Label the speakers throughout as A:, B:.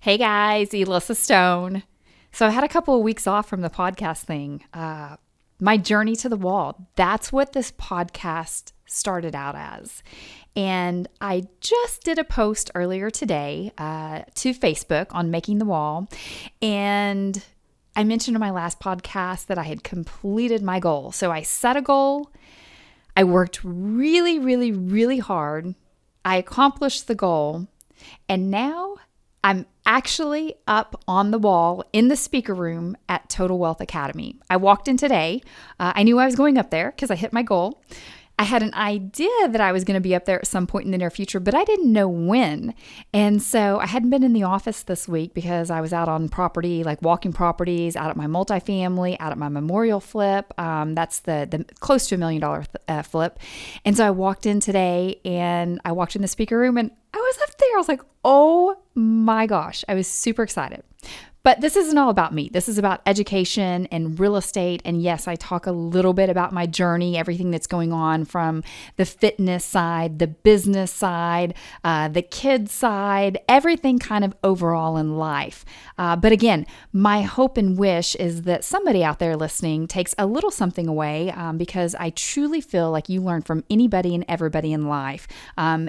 A: Hey guys, Elissa Stone. So I had a couple of weeks off from the podcast thing. My journey to the wall. That's what this podcast started out as. And I just did a post earlier today to Facebook on making the wall. And I mentioned in my last podcast that I had completed my goal. So I set a goal. I worked really, really, really hard. I accomplished the goal. And now I'm actually up on the wall in the speaker room at Total Wealth Academy. I walked in today. I knew I was going up there because I hit my goal. I had an idea that I was going to be up there at some point in the near future, but I didn't know when. And so I hadn't been in the office this week because I was out on property, like walking properties, out at my multifamily, out at my memorial flip. That's the close to $1 million flip. And so I walked in today and I walked in the speaker room and I was up there. I was like, oh my gosh, I was super excited. But this isn't all about me. This is about education and real estate. And yes, I talk a little bit about my journey, everything that's going on from the fitness side, the business side, the kids side, everything kind of overall in life. But again, my hope and wish is that somebody out there listening takes a little something away because I truly feel like you learn from anybody and everybody in life.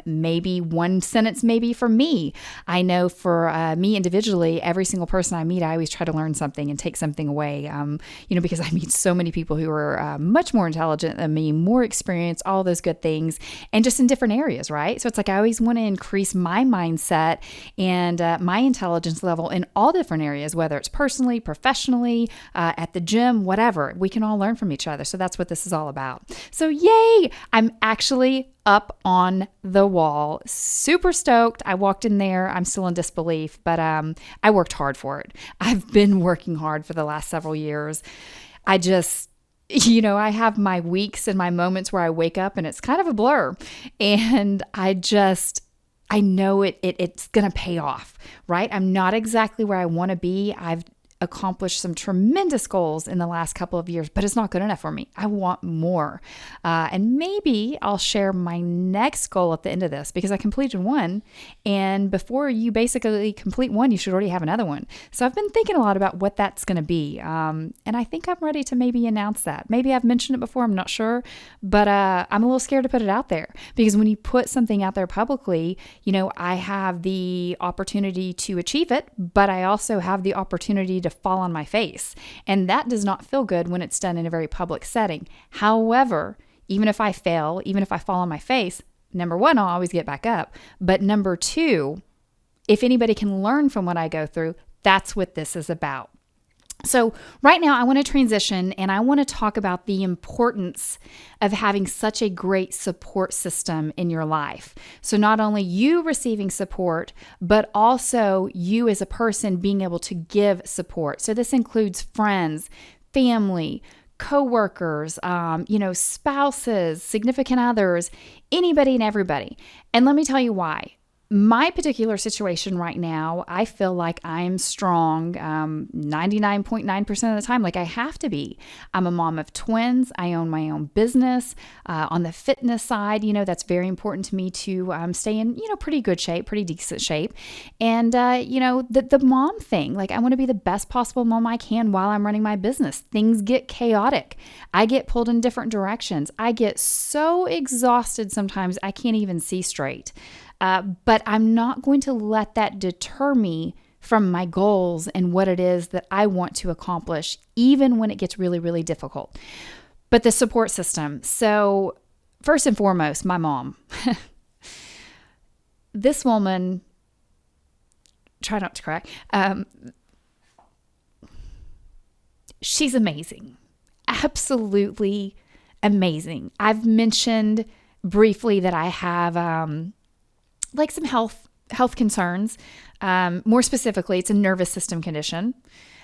A: Maybe one sentence, maybe for me. I know for me individually, every single person I meet, I always try to learn something and take something away, because I meet so many people who are much more intelligent than me, more experienced, all those good things, and just in different areas, right? So it's like I always want to increase my mindset and my intelligence level in all different areas, whether it's personally, professionally, at the gym, whatever. We can all learn from each other. So that's what this is all about. So yay! I'm actually up on the wall. Super stoked. I walked in there. I'm still in disbelief, but I worked hard for it. I've been working hard for the last several years. I just, I have my weeks and my moments where I wake up and it's kind of a blur. And I know it's going to pay off, right? I'm not exactly where I want to be. I've accomplished some tremendous goals in the last couple of years, but it's not good enough for me. I want more. And maybe I'll share my next goal at the end of this because I completed one. And before you basically complete one, you should already have another one. So I've been thinking a lot about what that's going to be. And I think I'm ready to maybe announce that. Maybe I've mentioned it before, I'm not sure, but I'm a little scared to put it out there because when you put something out there publicly, I have the opportunity to achieve it, but I also have the opportunity to fall on my face. And that does not feel good when it's done in a very public setting. However, even if I fail, even if I fall on my face, number one, I'll always get back up. But number two, if anybody can learn from what I go through, that's what this is about. So right now I want to transition and I want to talk about the importance of having such a great support system in your life. So not only you receiving support, but also you as a person being able to give support. So this includes friends, family, coworkers, spouses, significant others, anybody and everybody. And let me tell you why. My particular situation right now, I feel like I'm strong 99.9% of the time, like I have to be. I'm a mom of twins. I own my own business. On the fitness side, that's very important to me to stay in, pretty good shape, pretty decent shape. And, the mom thing, like I want to be the best possible mom I can while I'm running my business. Things get chaotic. I get pulled in different directions. I get so exhausted sometimes I can't even see straight. But I'm not going to let that deter me from my goals and what it is that I want to accomplish, even when it gets really, really difficult. But the support system. So first and foremost, my mom. This woman, try not to cry. She's amazing. Absolutely amazing. I've mentioned briefly that I have some health concerns. More specifically, it's a nervous system condition.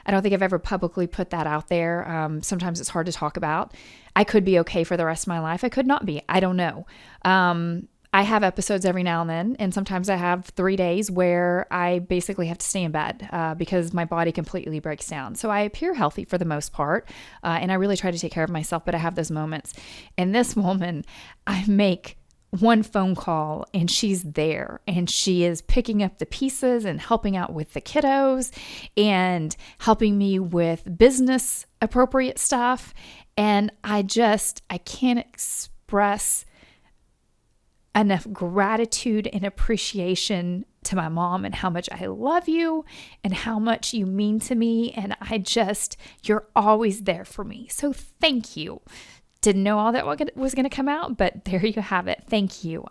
A: I don't think I've ever publicly put that out there. Sometimes it's hard to talk about. I could be okay for the rest of my life. I could not be. I don't know. I have episodes every now and then, and sometimes I have 3 days where I basically have to stay in bed because my body completely breaks down. So I appear healthy for the most part, and I really try to take care of myself, but I have those moments. And this woman, I make one phone call and she's there and she is picking up the pieces and helping out with the kiddos and helping me with business appropriate stuff. And I can't express enough gratitude and appreciation to my mom and how much I love you and how much you mean to me. And you're always there for me. So thank you. Didn't know all that was going to come out, but there you have it. Thank you.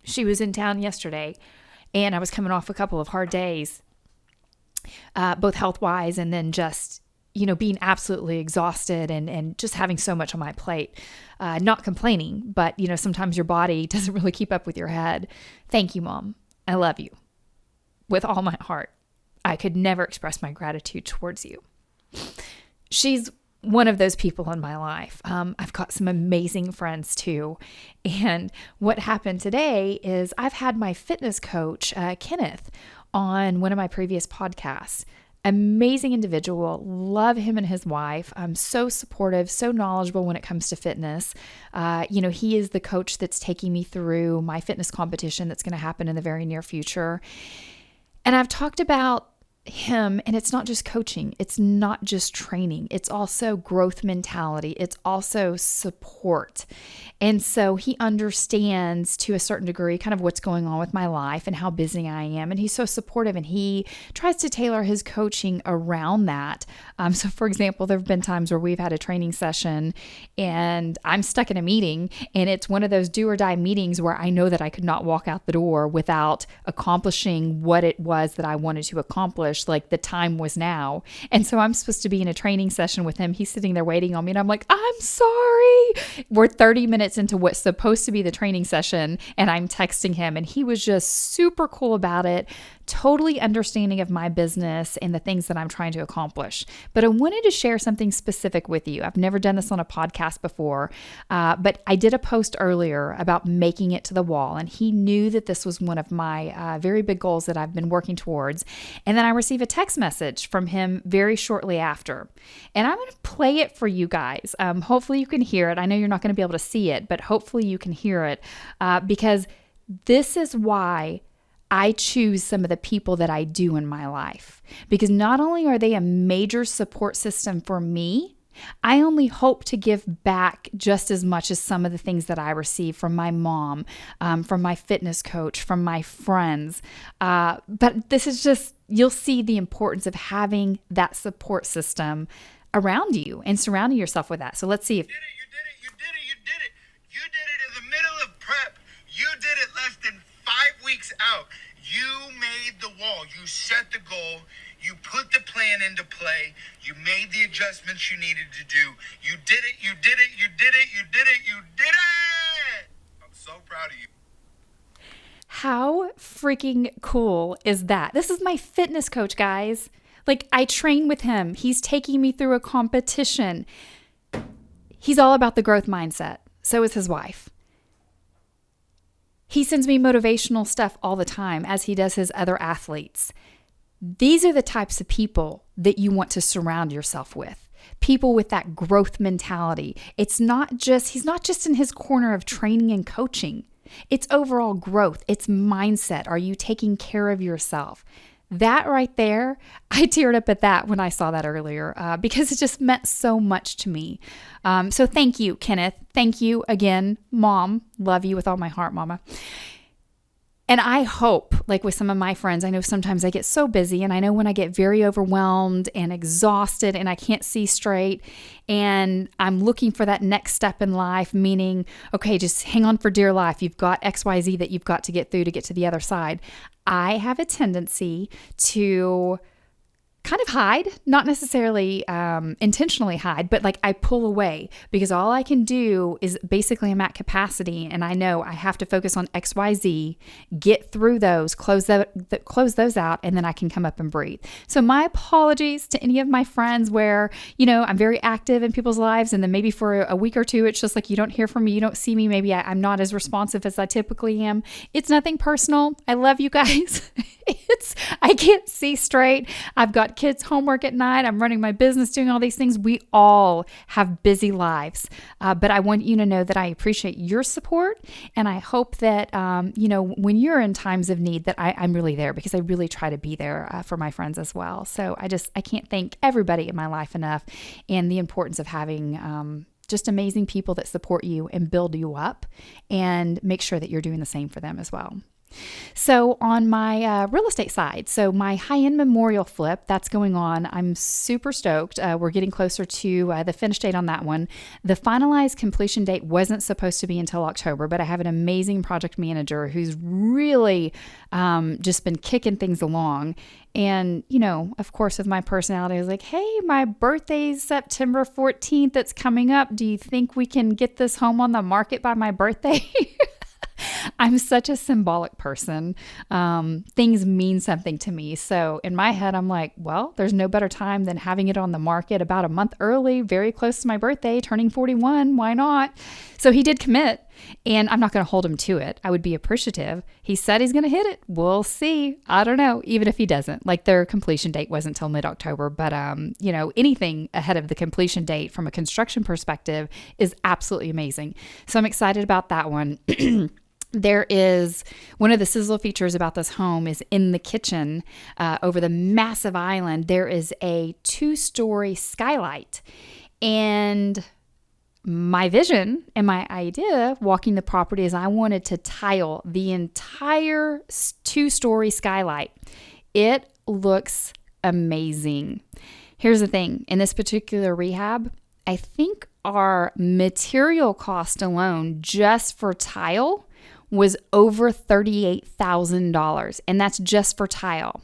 A: She was in town yesterday and I was coming off a couple of hard days, both health-wise and then just, being absolutely exhausted and just having so much on my plate. Not complaining, but, sometimes your body doesn't really keep up with your head. Thank you, Mom. I love you with all my heart. I could never express my gratitude towards you. She's one of those people in my life. I've got some amazing friends too. And what happened today is I've had my fitness coach, Kenneth, on one of my previous podcasts. Amazing individual. Love him and his wife. So supportive, so knowledgeable when it comes to fitness. He is the coach that's taking me through my fitness competition that's going to happen in the very near future. And I've talked about him, and it's not just coaching. It's not just training. It's also growth mentality. It's also support. And so he understands to a certain degree kind of what's going on with my life and how busy I am. And he's so supportive, and he tries to tailor his coaching around that. So for example, there have been times where we've had a training session and I'm stuck in a meeting, and it's one of those do or die meetings where I know that I could not walk out the door without accomplishing what it was that I wanted to accomplish. Like the time was now. And so I'm supposed to be in a training session with him. He's sitting there waiting on me and I'm like, I'm sorry. We're 30 minutes into what's supposed to be the training session and I'm texting him, and he was just super cool about it, totally understanding of my business and the things that I'm trying to accomplish. But I wanted to share something specific with you. I've never done this on a podcast before, but I did a post earlier about making it to the wall, and he knew that this was one of my very big goals that I've been working towards. And then I received a text message from him very shortly after, and I'm going to play it for you guys. Hopefully you can hear it. I know you're not going to be able to see it, but hopefully you can hear it, because this is why I choose some of the people that I do in my life, because not only are they a major support system for me, I only hope to give back just as much as some of the things that I receive from my mom, from my fitness coach, from my friends. But this is just, you'll see the importance of having that support system around you and surrounding yourself with that. So let's see if...
B: You did it in the middle of prep. You did it less than 5 weeks out. You made the wall. You set the goal. You put the plan into play. You made the adjustments you needed to do. You did it. You did it. You did it. You did it. You did it. I'm so proud of you.
A: How freaking cool is that? This is my fitness coach, guys. Like, I train with him. He's taking me through a competition. He's all about the growth mindset. So is his wife. He sends me motivational stuff all the time, as he does his other athletes. These are the types of people that you want to surround yourself with. People with that growth mentality. He's not just in his corner of training and coaching. It's overall growth. It's mindset. Are you taking care of yourself? That right there, I teared up at that when I saw that earlier, because it just meant so much to me. So thank you, Kenneth. Thank you again, Mom. Love you with all my heart, Mama. And I hope, like with some of my friends, I know sometimes I get so busy, and I know when I get very overwhelmed and exhausted and I can't see straight and I'm looking for that next step in life, meaning, okay, just hang on for dear life. You've got XYZ that you've got to get through to get to the other side. I have a tendency to kind of hide, not necessarily intentionally hide, but like I pull away, because all I can do is basically I'm at capacity, and I know I have to focus on XYZ, get through those, close those out, and then I can come up and breathe. So my apologies to any of my friends where, I'm very active in people's lives, and then maybe for a week or two, it's just like you don't hear from me, you don't see me, maybe I'm not as responsive as I typically am. It's nothing personal. I love you guys. I can't see straight. I've got kids' homework at night. I'm running my business, doing all these things. We all have busy lives. But I want you to know that I appreciate your support. And I hope that, when you're in times of need, that I'm really there, because I really try to be there for my friends as well. So I can't thank everybody in my life enough, and the importance of having just amazing people that support you and build you up, and make sure that you're doing the same for them as well. So on my real estate side, so my high-end memorial flip, that's going on. I'm super stoked. We're getting closer to the finish date on that one. The finalized completion date wasn't supposed to be until October, but I have an amazing project manager who's really just been kicking things along. And, of course, with my personality, I was like, hey, my birthday's September 14th. It's coming up. Do you think we can get this home on the market by my birthday? I'm such a symbolic person. Things mean something to me. So in my head, I'm like, well, there's no better time than having it on the market about a month early, very close to my birthday, turning 41. Why not? So he did commit, and I'm not going to hold him to it. I would be appreciative. He said he's going to hit it. We'll see. I don't know. Even if he doesn't, like, their completion date wasn't until mid-October, but anything ahead of the completion date from a construction perspective is absolutely amazing. So I'm excited about that one. There is one of the sizzle features about this home is in the kitchen over the massive island. There is a 2-story skylight, and my vision and my idea walking the property is I wanted to tile the entire 2-story skylight. It looks amazing. Here's the thing. In this particular rehab, I think our material cost alone just for tile was over $38,000, and that's just for tile.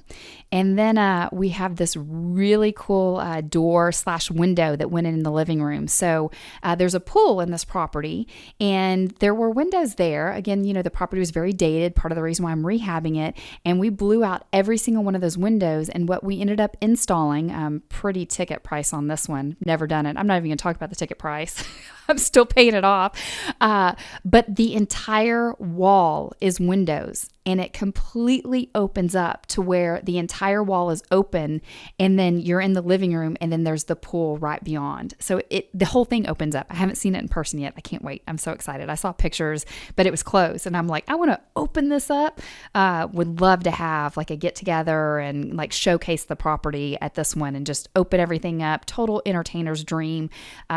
A: And then we have this really cool door/window that went in the living room. So there's a pool in this property, and there were windows there. Again, the property was very dated, part of the reason why I'm rehabbing it. And we blew out every single one of those windows. And what we ended up installing, pretty ticket price on this one, never done it. I'm not even going to talk about the ticket price. I'm still paying it off. But the entire wall is windows, and it completely opens up to where the entire wall is open, and then you're in the living room, and then there's the pool right beyond. So the whole thing opens up. I haven't seen it in person yet. I can't wait. I'm so excited. I saw pictures, but it was closed, and I'm like, I want to open this up. Would love to have like a get together and like showcase the property at this one and just open everything up. Total entertainer's dream.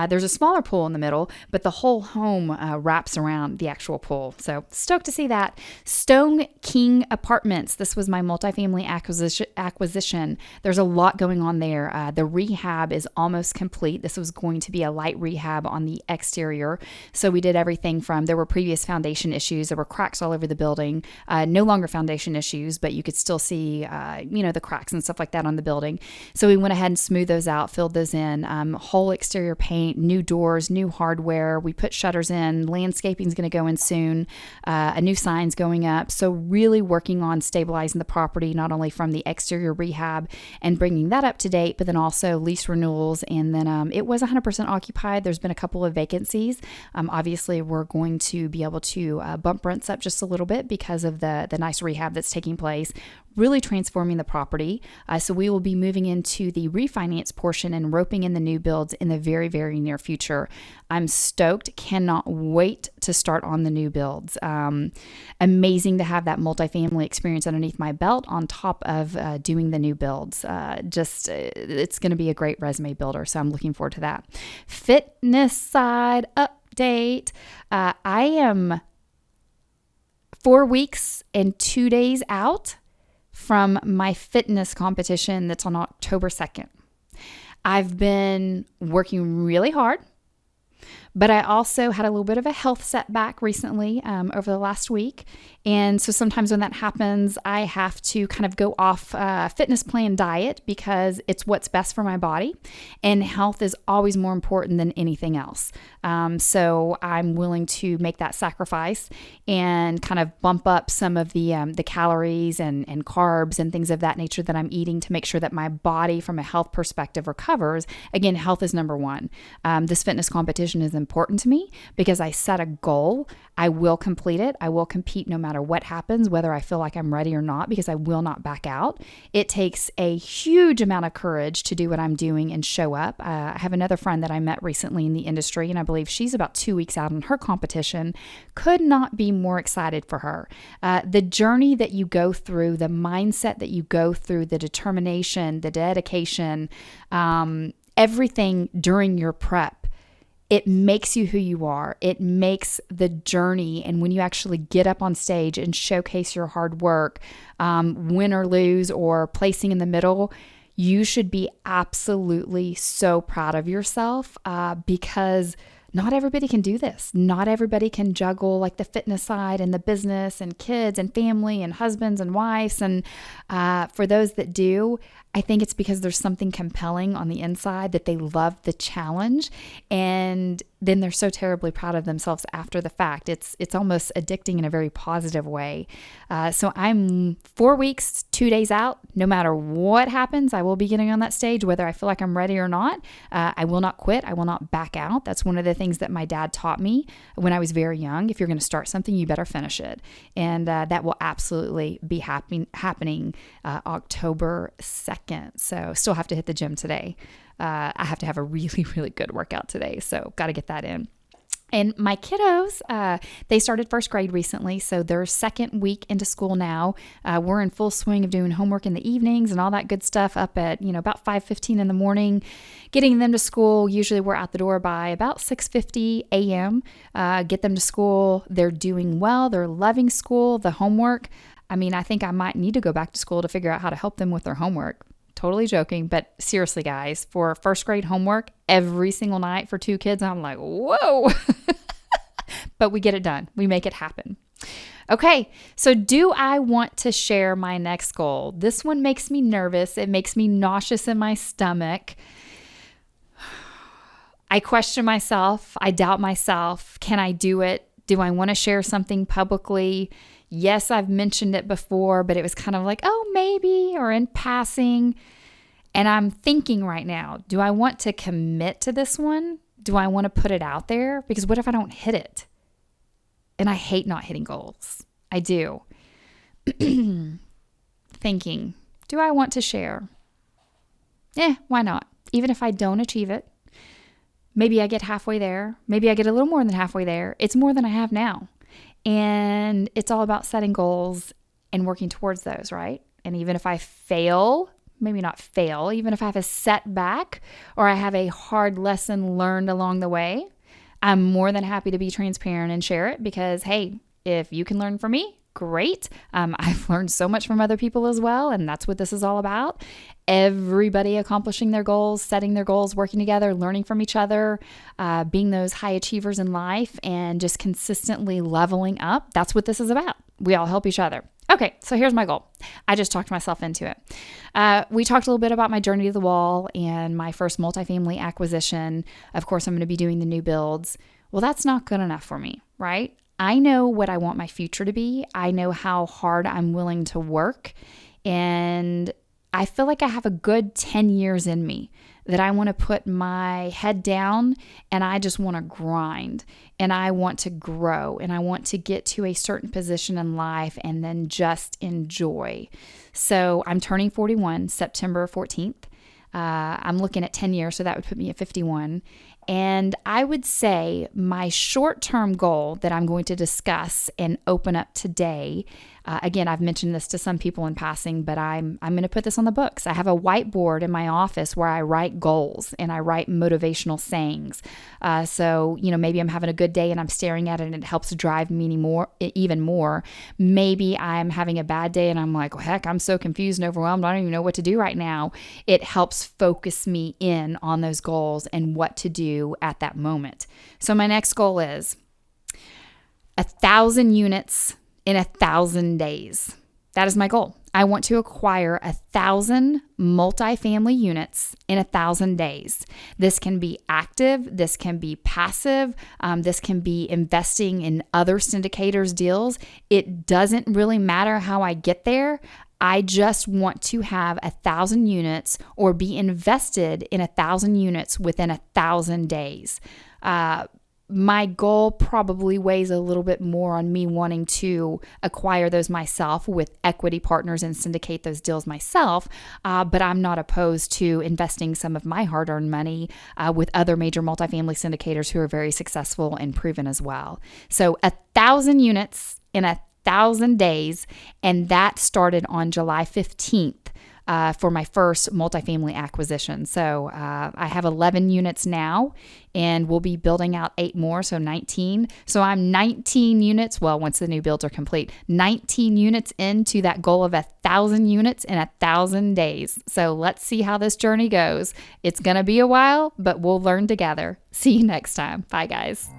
A: There's a smaller pool in the middle, but the whole home wraps around the actual pool. So stoked to see that. Stone King Apartments. This was my multifamily acquisition. There's a lot going on there. The rehab is almost complete. This was going to be a light rehab on the exterior. So we did everything from, there were previous foundation issues. There were cracks all over the building. No longer foundation issues, but you could still see, the cracks and stuff like that on the building. So we went ahead and smoothed those out, filled those in. Whole exterior paint, new doors, new hardware. We put shutters in. Landscaping is going to go in soon. A new sign's going up. So really working on stabilizing the property, not only from the exterior rehab and bringing that up to date, but then also lease renewals. And then it was 100% occupied. There's been a couple of vacancies. Obviously, we're going to be able to bump rents up just a little bit because of the nice rehab that's taking place, really transforming the property. So we will be moving into the refinance portion and roping in the new builds in the very, very near future. I'm stoked. Cannot wait to start on the new builds. Amazing to have that multifamily experience underneath my belt on top of doing the new builds. It's going to be a great resume builder. So I'm looking forward to that. Fitness side update. I am 4 weeks and 2 days out from my fitness competition that's on October 2nd. I've been working really hard, but I also had a little bit of a health setback recently over the last week. And so sometimes when that happens, I have to kind of go off fitness plan diet because it's what's best for my body. And health is always more important than anything else. So I'm willing to make that sacrifice and kind of bump up some of the calories and carbs and things of that nature that I'm eating to make sure that my body from a health perspective recovers. Again, health is number one. This fitness competition is important. important to me because I set a goal. I will complete it. I will compete no matter what happens, whether I feel like I'm ready or not, because I will not back out. It takes a huge amount of courage to do what I'm doing and show up. I have another friend that I met recently in the industry, and I believe she's about 2 weeks out on her competition. Could not be more excited for her. The journey that you go through, the mindset that you go through, the determination, the dedication, everything during your prep, it makes you who you are. It makes the journey. And when you actually get up on stage and showcase your hard work, win or lose or placing in the middle, you should be absolutely so proud of yourself because not everybody can do this. Not everybody can juggle like the fitness side and the business and kids and family and husbands and wives. And for those that do, I think it's because there's something compelling on the inside that they love the challenge, and then they're so terribly proud of themselves after the fact. It's almost addicting in a very positive way. So I'm 4 weeks, 2 days out. No matter what happens, I will be getting on that stage, whether I feel like I'm ready or not. I will not quit. I will not back out. That's one of the things that my dad taught me when I was very young. If you're going to start something, you better finish it. And that will absolutely be happening October 2nd. So still have to hit the gym today. I have to have a really, really good workout today. So got to get that in. And my kiddos, they started first grade recently, so they're second week into school now. We're in full swing of doing homework in the evenings and all that good stuff up at, about 5:15 in the morning, getting them to school. Usually we're out the door by about 6:50 a.m., get them to school. They're doing well. They're loving school, the homework. I think I might need to go back to school to figure out how to help them with their homework. Totally joking, but seriously, guys, for first grade homework every single night for 2 kids, I'm like, whoa. But we get it done. We make it happen. Okay, so do I want to share my next goal? This one makes me nervous. It makes me nauseous in my stomach. I question myself. I doubt myself. Can I do it? Do I want to share something publicly? Yes, I've mentioned it before, but it was kind of like, oh, maybe, or in passing. And I'm thinking right now, do I want to commit to this one? Do I want to put it out there? Because what if I don't hit it? And I hate not hitting goals. I do. Thinking, do I want to share? Why not? Even if I don't achieve it, maybe I get halfway there. Maybe I get a little more than halfway there. It's more than I have now. And it's all about setting goals and working towards those, right? And even if I fail, maybe not fail, even if I have a setback or I have a hard lesson learned along the way, I'm more than happy to be transparent and share it because, hey, if you can learn from me, great. I've learned so much from other people as well, and that's what this is all about. Everybody accomplishing their goals, setting their goals, working together, learning from each other, being those high achievers in life, and just consistently leveling up. That's what this is about. We all help each other. Okay, so here's my goal. I just talked myself into it. We talked a little bit about my journey to the wall and my first multifamily acquisition. Of course, I'm going to be doing the new builds. Well, that's not good enough for me, right? I know what I want my future to be. I know how hard I'm willing to work. And I feel like I have a good 10 years in me that I want to put my head down and I just want to grind and I want to grow and I want to get to a certain position in life and then just enjoy. So I'm turning 41 September 14th. I'm looking at 10 years, so that would put me at 51. And I would say my short-term goal that I'm going to discuss and open up today, again, I've mentioned this to some people in passing, but I'm going to put this on the books. I have a whiteboard in my office where I write goals and I write motivational sayings. So, maybe I'm having a good day and I'm staring at it and it helps drive me even more. Maybe I'm having a bad day and I'm like, well, heck, I'm so confused and overwhelmed. I don't even know what to do right now. It helps focus me in on those goals and what to do at that moment. So my next goal is 1,000 units in 1,000 days. That is my goal. I want to acquire 1,000 multifamily units in 1,000 days. This can be active. This can be passive. This can be investing in other syndicators' deals. It doesn't really matter how I get there. I just want to have 1,000 units or be invested in 1,000 units within 1,000 days. my goal probably weighs a little bit more on me wanting to acquire those myself with equity partners and syndicate those deals myself. But I'm not opposed to investing some of my hard-earned money with other major multifamily syndicators who are very successful and proven as well. So 1,000 units in 1,000 days, and that started on July 15th. For my first multifamily acquisition. So I have 11 units now, and we'll be building out 8 more, so 19. So I'm 19 units, well, once the new builds are complete, 19 units into that goal of 1,000 units in 1,000 days. So let's see how this journey goes. It's going to be a while, but we'll learn together. See you next time. Bye, guys.